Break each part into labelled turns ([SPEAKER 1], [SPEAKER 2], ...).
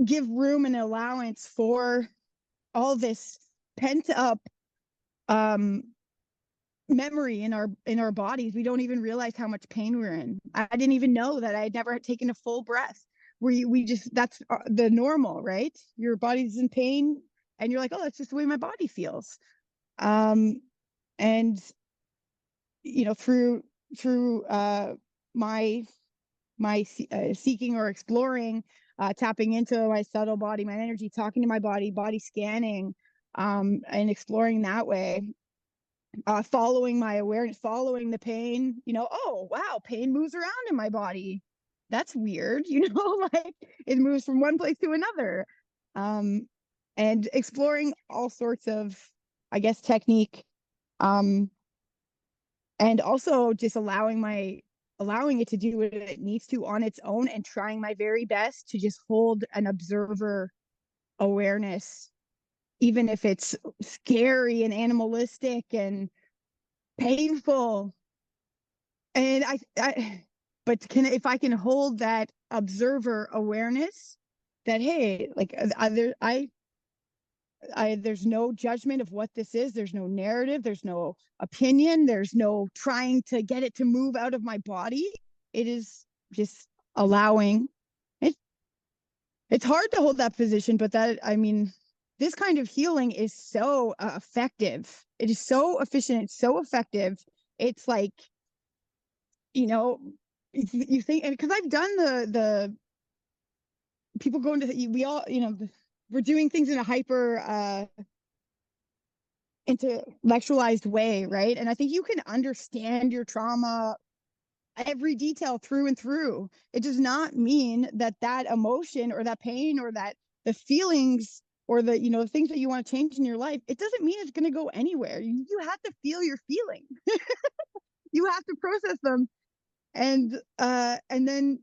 [SPEAKER 1] give room and allowance for all this pent up memory in our bodies. We don't even realize how much pain we're in. I didn't even know that I had never taken a full breath. We just, that's the normal, right? Your body's in pain and you're like, oh, that's just the way my body feels. And through my seeking or exploring, tapping into my subtle body, my energy, talking to my body scanning, and exploring that way, following my awareness, following the pain, oh, wow, pain moves around in my body. That's weird, like it moves from one place to another. And exploring all sorts of, I guess, technique. And also just allowing it to do what it needs to on its own, and trying my very best to just hold an observer awareness, even if it's scary and animalistic and painful. And but if I can hold that observer awareness, that, hey, like, there's no judgment of what this is. There's no narrative. There's no opinion. There's no trying to get it to move out of my body. It is just allowing it. It's hard to hold that position, but this kind of healing is so effective. It is so efficient. It's so effective. It's like, you think, because I've done the people go into we all, we're doing things in a hyper intellectualized way, right? And I think you can understand your trauma, every detail through and through. It does not mean that emotion or that pain or that the feelings or the things that you want to change in your life, it doesn't mean it's going to go anywhere. You have to feel your feeling. You have to process them, and then,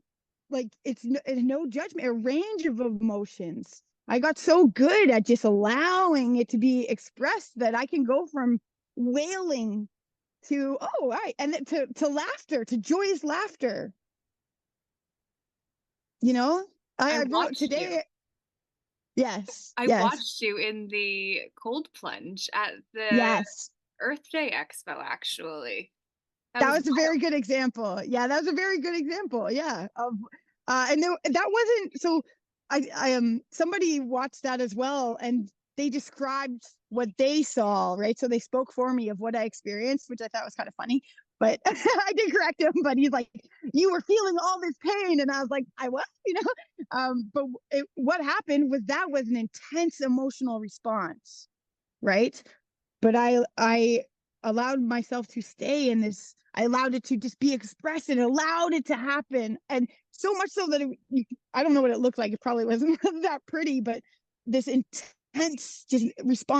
[SPEAKER 1] like, it's no judgment, a range of emotions. I got so good at just allowing it to be expressed that I can go from wailing to, oh, right, and then to laughter, to joyous laughter. I wrote today.
[SPEAKER 2] You.
[SPEAKER 1] Yes,
[SPEAKER 2] I
[SPEAKER 1] yes,
[SPEAKER 2] watched you in the cold plunge at the
[SPEAKER 1] yes.
[SPEAKER 2] Earth Day Expo, actually. That
[SPEAKER 1] That
[SPEAKER 2] was
[SPEAKER 1] was a very
[SPEAKER 2] wild.
[SPEAKER 1] good example. Yeah, that was a very good example. Yeah, of and that wasn't so. I somebody watched that as well, and they described what they saw. Right, so they spoke for me of what I experienced, which I thought was kind of funny. But I did correct him. But he's like, "You were feeling all this pain," and I was like, "I was," But what happened was that was an intense emotional response, right? But I allowed myself to stay in this. I allowed it to just be expressed and allowed it to happen, and so much so that I don't know what it looked like. It probably wasn't that pretty, but this intense just response